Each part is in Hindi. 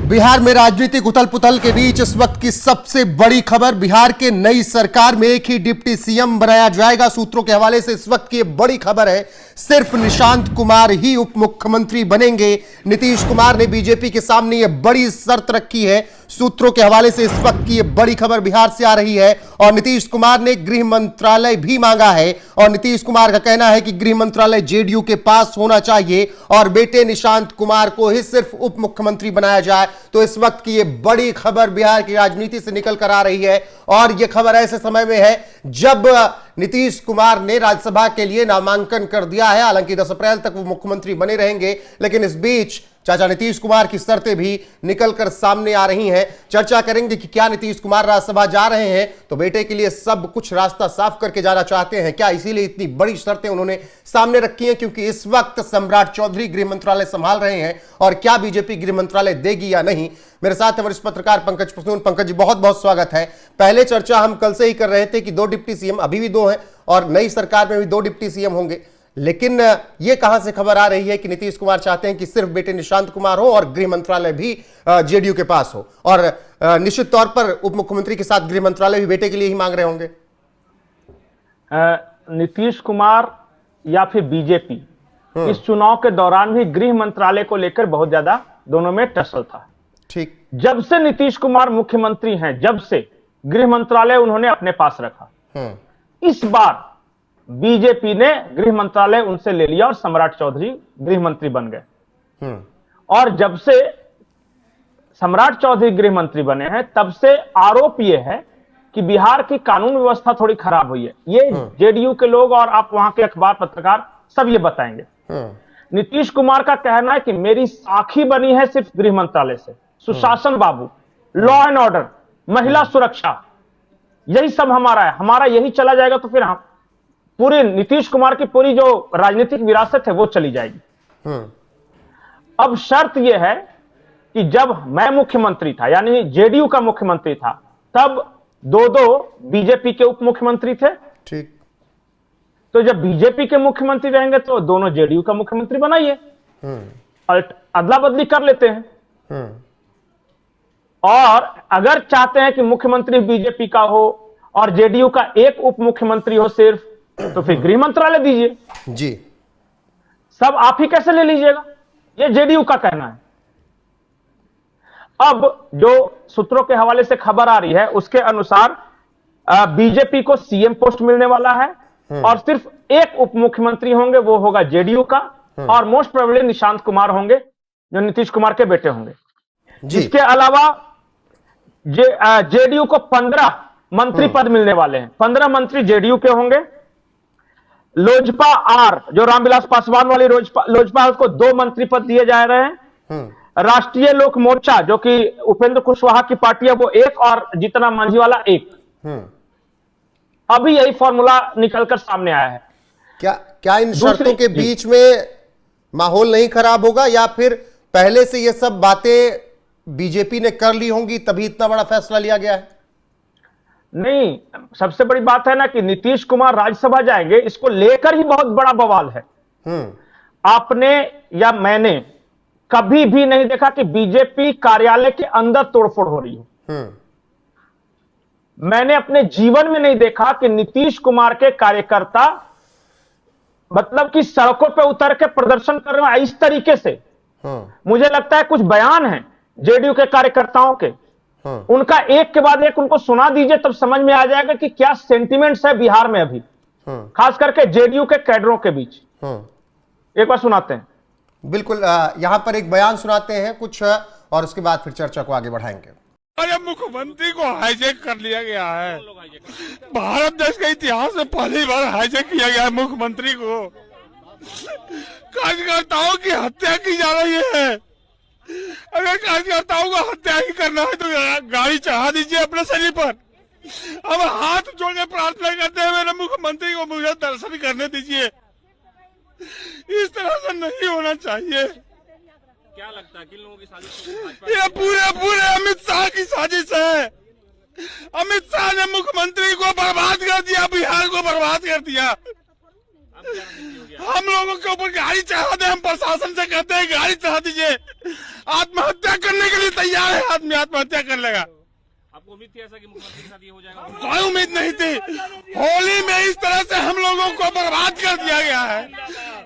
बिहार में राजनीतिक उथल पुथल के बीच इस वक्त की सबसे बड़ी खबर, बिहार के नई सरकार में एक ही डिप्टी सीएम बनाया जाएगा। सूत्रों के हवाले से इस वक्त की बड़ी खबर है, सिर्फ निशांत कुमार ही उप मुख्यमंत्री बनेंगे। नीतीश कुमार ने बीजेपी के सामने यह बड़ी शर्त रखी है। सूत्रों के हवाले से इस वक्त की यह बड़ी खबर बिहार से आ रही है और नीतीश कुमार ने गृह मंत्रालय भी मांगा है और नीतीश कुमार का कहना है कि गृह मंत्रालय जेडीयू के पास होना चाहिए और बेटे निशांत कुमार को ही सिर्फ उप मुख्यमंत्री बनाया जाए। तो इस वक्त की यह बड़ी खबर बिहार की राजनीति से निकल कर आ रही है और यह खबर ऐसे समय में है जब नीतीश कुमार ने राज्यसभा के लिए नामांकन कर दिया है। हालांकि 10 अप्रैल तक वो मुख्यमंत्री बने रहेंगे, लेकिन इस बीच चाचा नीतीश कुमार की शर्तें भी निकलकर सामने आ रही हैं। चर्चा करेंगे कि क्या नीतीश कुमार राज्यसभा जा रहे हैं तो बेटे के लिए सब कुछ रास्ता साफ करके जाना चाहते हैं क्या, इसीलिए इतनी बड़ी शर्तें उन्होंने सामने रखी हैं, क्योंकि इस वक्त सम्राट चौधरी गृह मंत्रालय संभाल रहे हैं और क्या बीजेपी गृह मंत्रालय देगी या नहीं। मेरे साथ वरिष्ठ पत्रकार पंकज प्रसून। पंकज जी, बहुत बहुत स्वागत है। पहले चर्चा हम कल से ही कर रहे थे कि 2 डिप्टी सीएम, अभी भी 2 हैं और नई सरकार में भी 2 डिप्टी सीएम होंगे, लेकिन ये कहां से खबर आ रही है कि नीतीश कुमार चाहते हैं कि सिर्फ बेटे निशांत कुमार हो और गृह मंत्रालय भी जेडीयू के पास हो और निश्चित तौर पर उप मुख्यमंत्री के साथ गृह मंत्रालय भी बेटे के लिए ही मांग रहे होंगे। नीतीश कुमार या फिर बीजेपी इस चुनाव के दौरान भी गृह मंत्रालय को लेकर बहुत ज्यादा दोनों में टसल था। ठीक, जब से नीतीश कुमार मुख्यमंत्री हैं, जब से गृह मंत्रालय उन्होंने अपने पास रखा। इस बार बीजेपी ने गृह मंत्रालय उनसे ले लिया और सम्राट चौधरी गृह मंत्री बन गए। और जब से सम्राट चौधरी गृह मंत्री बने हैं तब से आरोप यह है कि बिहार की कानून व्यवस्था थोड़ी खराब हुई है। ये जेडीयू के लोग और आप वहां के अखबार पत्रकार सब ये बताएंगे। नीतीश कुमार का कहना है कि मेरी साखी बनी है सिर्फ गृह मंत्रालय से, सुशासन बाबू, लॉ एंड ऑर्डर, महिला सुरक्षा, यही सब हमारा है। हमारा यही चला जाएगा तो फिर हम पूरे नीतीश कुमार की पूरी जो राजनीतिक विरासत है वो चली जाएगी। अब शर्त यह है कि जब मैं मुख्यमंत्री था, यानी जेडीयू का मुख्यमंत्री था, तब 2 बीजेपी के उप मुख्यमंत्री थे। ठीक, तो जब बीजेपी के मुख्यमंत्री रहेंगे तो दोनों जेडीयू का मुख्यमंत्री बनाइए, अदला बदली कर लेते हैं। और अगर चाहते हैं कि मुख्यमंत्री बीजेपी का हो और जेडीयू का एक उप मुख्यमंत्री हो सिर्फ, तो फिर गृह मंत्रालय दीजिए जी। सब आप ही कैसे ले लीजिएगा, ये जेडीयू का कहना है। अब जो सूत्रों के हवाले से खबर आ रही है उसके अनुसार बीजेपी को सीएम पोस्ट मिलने वाला है और सिर्फ एक उप मुख्यमंत्री होंगे, वो होगा जेडीयू का और मोस्ट प्रोबेबली निशांत कुमार होंगे जो नीतीश कुमार के बेटे होंगे। इसके अलावा जेडीयू को 15 मंत्री पद मिलने वाले हैं। 15 मंत्री जेडीयू के होंगे। लोजपा आर, जो रामविलास पासवान वाली लोजपा है, उसको 2 मंत्री पद दिए जा रहे हैं। राष्ट्रीय लोक मोर्चा, जो कि उपेंद्र कुशवाहा की पार्टी है, वो 1 और जीतन मांझी वाला 1। अभी यही फॉर्मूला निकलकर सामने आया है। क्या इन शर्तों के बीच में माहौल नहीं खराब होगा या फिर पहले से ये सब बातें बीजेपी ने कर ली होंगी तभी इतना बड़ा फैसला लिया गया है? नहीं, सबसे बड़ी बात है ना कि नीतीश कुमार राज्यसभा जाएंगे, इसको लेकर ही बहुत बड़ा बवाल है। आपने या मैंने कभी भी नहीं देखा कि बीजेपी कार्यालय के अंदर तोड़फोड़ हो रही हो। मैंने अपने जीवन में नहीं देखा कि नीतीश कुमार के कार्यकर्ता मतलब कि सड़कों पे उतर के प्रदर्शन कर रहे हैं इस तरीके से। मुझे लगता है कुछ बयान है जेडीयू के कार्यकर्ताओं के, उनका एक के बाद एक उनको सुना दीजिए, तब समझ में आ जाएगा कि क्या सेंटिमेंट्स है बिहार में अभी, खास करके जेडीयू के कैडरों के बीच। एक बार सुनाते हैं। बिल्कुल, यहां पर एक बयान सुनाते हैं कुछ और उसके बाद फिर चर्चा को आगे बढ़ाएंगे। अरे मुख्यमंत्री को हाईजैक कर लिया गया है। भारत देश के इतिहास में पहली बार हाईजैक किया गया है मुख्यमंत्री को। कार्यकर्ताओं की हत्या की जा रही है। अगर कार्यकर्ताओं को हत्या ही करना है तो गाड़ी चढ़ा दीजिए अपने शरीर पर। अब हाथ जोड़ के प्रार्थना करते हैं मेरे मुख्यमंत्री को मुझे दर्शन करने दीजिए। इस तरह से नहीं होना चाहिए। क्या लगता है किन लोगों की साजिश? ये पूरे अमित शाह की साजिश है। अमित शाह ने मुख्यमंत्री को बर्बाद कर दिया, बिहार को बर्बाद कर दिया। हम लोगों के ऊपर गाड़ी चढ़ा दे, हम प्रशासन से कहते हैं गाड़ी चढ़ा दीजिए, आत्महत्या करने के लिए तैयार है आदमी, आत्महत्या कर लेगा। आपको उम्मीद थी ऐसा कि मुख्यमंत्री के साथ ये हो जाएगा? कोई उम्मीद नहीं थी। होली में इस तरह से हम लोगों को बर्बाद कर दिया गया है,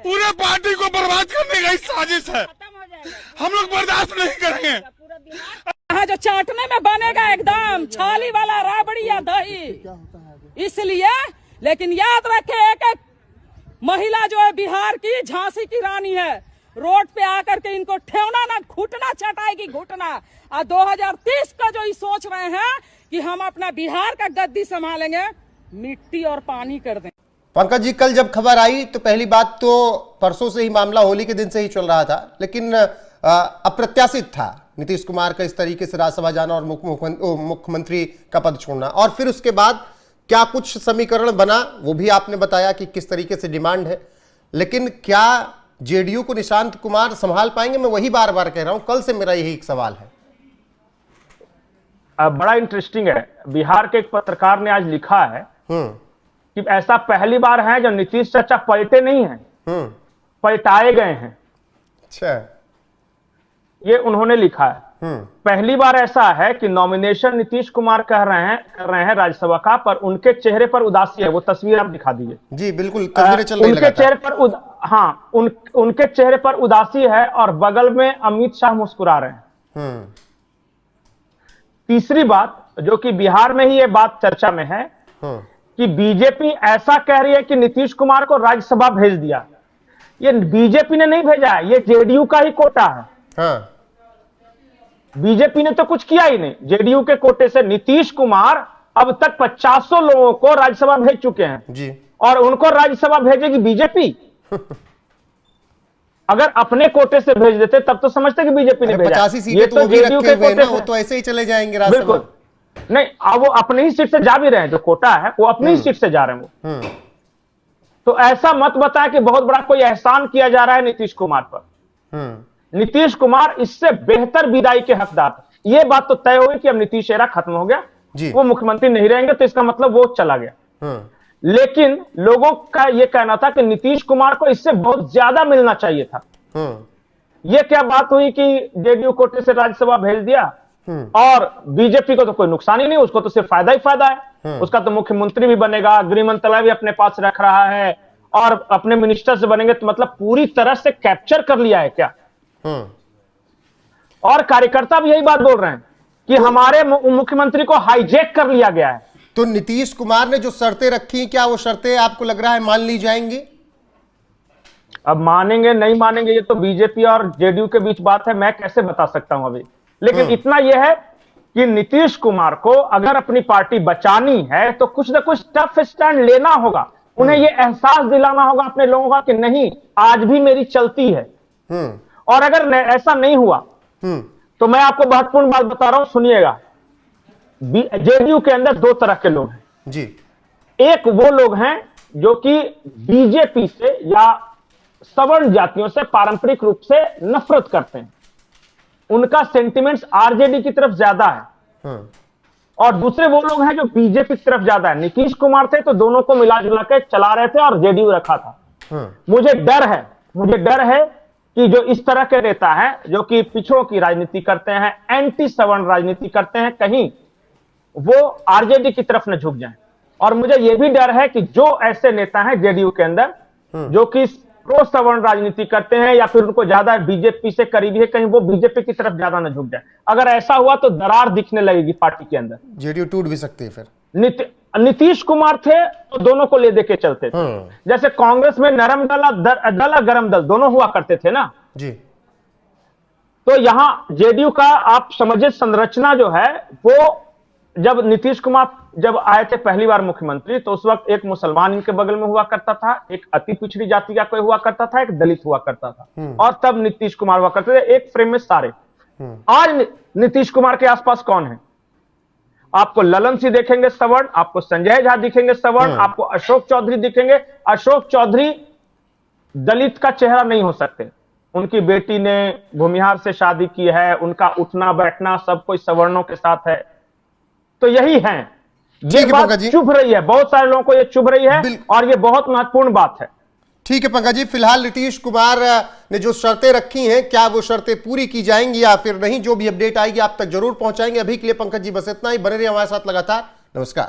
पूरे पार्टी को बर्बाद करने का साजिश है, हम लोग बर्दाश्त नहीं करेंगे। हाँ, जो चाटने में बनेगा एकदम छाली वाला राबड़ी या दही, इसलिए। लेकिन याद रखे, एक एक महिला जो है बिहार की झांसी की रानी है, रोड पे आकर के इनको ठेवना ना घुटना चटाएगी, घुटना। और 2030 का जो ये सोच रहे हैं कि हम अपना बिहार का गद्दी संभालेंगे, मिट्टी और पानी कर दें। पंकज जी, कल जब खबर आई तो पहली बात तो परसों से ही मामला होली के दिन से ही चल रहा था, लेकिन अप्रत्याशित था नीतीश कुमार का इस तरीके से राज्यसभा जाना और मुख्यमंत्री का पद छोड़ना। और फिर उसके बाद क्या कुछ समीकरण बना, वो भी आपने बताया कि किस तरीके से डिमांड है, लेकिन क्या जेडीयू को निशांत कुमार संभाल पाएंगे? मैं वही बार बार कह रहा हूं, कल से मेरा यही एक सवाल है। बड़ा इंटरेस्टिंग है, बिहार के एक पत्रकार ने आज लिखा है कि ऐसा पहली बार है जब नीतीश चाचा पलटे नहीं हैं, पलटाए गए हैं। अच्छा, ये उन्होंने लिखा है। पहली बार ऐसा है कि नॉमिनेशन नीतीश कुमार कर रहे हैं राज्यसभा का, पर उनके चेहरे पर उदासी है। वो तस्वीर आप दिखा दीजिए। जी बिल्कुल, तस्वीरें चल रही उनके चेहरे पर उनके चेहरे पर उदासी है और बगल में अमित शाह मुस्कुरा रहे हैं। तीसरी बात, जो कि बिहार में ही ये बात चर्चा में है, कि बीजेपी ऐसा कह रही है कि नीतीश कुमार को राज्यसभा भेज दिया। ये बीजेपी ने नहीं भेजा है, ये जेडीयू का ही कोटा है। बीजेपी ने तो कुछ किया ही नहीं। जेडीयू के कोटे से नीतीश कुमार अब तक 500 लोगों को राज्यसभा भेज चुके हैं जी। और उनको राज्यसभा भेजेगी बीजेपी? अगर अपने कोटे से भेज देते तब तो समझते कि बीजेपी ने भेजा। 85 सीटें तो वो भी रखे हुए ना, वो तो ऐसे ही चले जाएंगे राज्यसभा। नहीं, अब वो अपनी ही सीट से जा भी रहे हैं, जो कोटा है वो अपनी ही सीट से जा रहे हैं वो। तो ऐसा मत बताए कि बहुत बड़ा कोई एहसान किया जा रहा है नीतीश कुमार पर। नीतीश कुमार इससे बेहतर विदाई के हकदार थे। ये बात तो तय हुई कि अब नीतीश एरा खत्म हो गया, वो मुख्यमंत्री नहीं रहेंगे, तो इसका मतलब वो चला गया। लेकिन लोगों का यह कहना था कि नीतीश कुमार को इससे बहुत ज्यादा मिलना चाहिए था। यह क्या बात हुई कि जेडीयू कोटे से राज्यसभा भेज दिया और बीजेपी को तो कोई नुकसान ही नहीं, उसको तो सिर्फ फायदा ही फायदा है। उसका तो मुख्यमंत्री भी बनेगा, गृह मंत्रालय भी अपने पास रख रहा है और अपने मिनिस्टर से बनेंगे, तो मतलब पूरी तरह से कैप्चर कर लिया है क्या? और कार्यकर्ता भी यही बात बोल रहे हैं कि हमारे मुख्यमंत्री को हाईजैक कर लिया गया है। तो नीतीश कुमार ने जो शर्तें रखी, क्या वो शर्तें आपको लग रहा है मान ली जाएंगी? अब मानेंगे नहीं मानेंगे ये तो बीजेपी और जेडीयू के बीच बात है, मैं कैसे बता सकता हूं अभी। लेकिन इतना यह है कि नीतीश कुमार को अगर अपनी पार्टी बचानी है तो कुछ ना कुछ टफ स्टैंड लेना होगा। उन्हें यह एहसास दिलाना होगा अपने लोगों का कि नहीं, आज भी मेरी चलती है। और अगर ऐसा नहीं हुआ तो मैं आपको महत्वपूर्ण बात बता रहा हूं, सुनिएगा। जेडीयू के अंदर दो तरह के लोग हैं जी। एक वो लोग हैं जो कि बीजेपी से या सवर्ण जातियों से पारंपरिक रूप से नफरत करते हैं, उनका सेंटिमेंट्स आरजेडी की तरफ ज्यादा है। और दूसरे वो लोग हैं जो बीजेपी की तरफ ज्यादा है। नीतीश कुमार थे तो दोनों को मिला जुला के चला रहे थे और जेडीयू रखा था। मुझे डर है कि जो इस तरह के नेता हैं जो कि पिछड़ों की राजनीति करते हैं, एंटी सवर्ण राजनीति करते हैं, कहीं वो आरजेडी की तरफ न झुक जाएं। और मुझे यह भी डर है कि जो ऐसे नेता हैं जेडीयू के अंदर जो कि प्रो सवर्ण राजनीति करते हैं या फिर उनको ज्यादा बीजेपी से करीबी है, कहीं वो बीजेपी की तरफ ज्यादा न झुक जाए। अगर ऐसा हुआ तो दरार दिखने लगेगी पार्टी के अंदर, जेडीयू टूट भी सकती है। फिर नीतीश कुमार थे तो दोनों को ले दे के चलते थे। जैसे कांग्रेस में नरम दल और गरम दल दोनों हुआ करते थे ना जी। तो यहां जेडीयू का आप समझिए संरचना जो है वो, जब नीतीश कुमार जब आए थे पहली बार मुख्यमंत्री तो उस वक्त एक मुसलमान इनके बगल में हुआ करता था, एक अति पिछड़ी जाति का कोई हुआ करता था, एक दलित हुआ करता था, और तब नीतीश कुमार हुआ करते थे, एक फ्रेम में सारे। आज नीतीश कुमार के आसपास कौन है? आपको ललन सिंह देखेंगे सवर्ण, आपको संजय झा दिखेंगे सवर्ण, आपको अशोक चौधरी दिखेंगे। अशोक चौधरी दलित का चेहरा नहीं हो सकते, उनकी बेटी ने भूमिहार से शादी की है, उनका उठना बैठना सब कोई सवर्णों के साथ है। तो यही है, ये बात चुभ रही है, बहुत सारे लोगों को ये चुभ रही है और ये बहुत महत्वपूर्ण बात है। ठीक है पंकज जी, फिलहाल नीतीश कुमार ने जो शर्तें रखी हैं, क्या वो शर्तें पूरी की जाएंगी या फिर नहीं, जो भी अपडेट आएगी आप तक जरूर पहुंचाएंगे। अभी के लिए पंकज जी बस इतना ही, बने रहिए हमारे साथ लगातार। नमस्कार।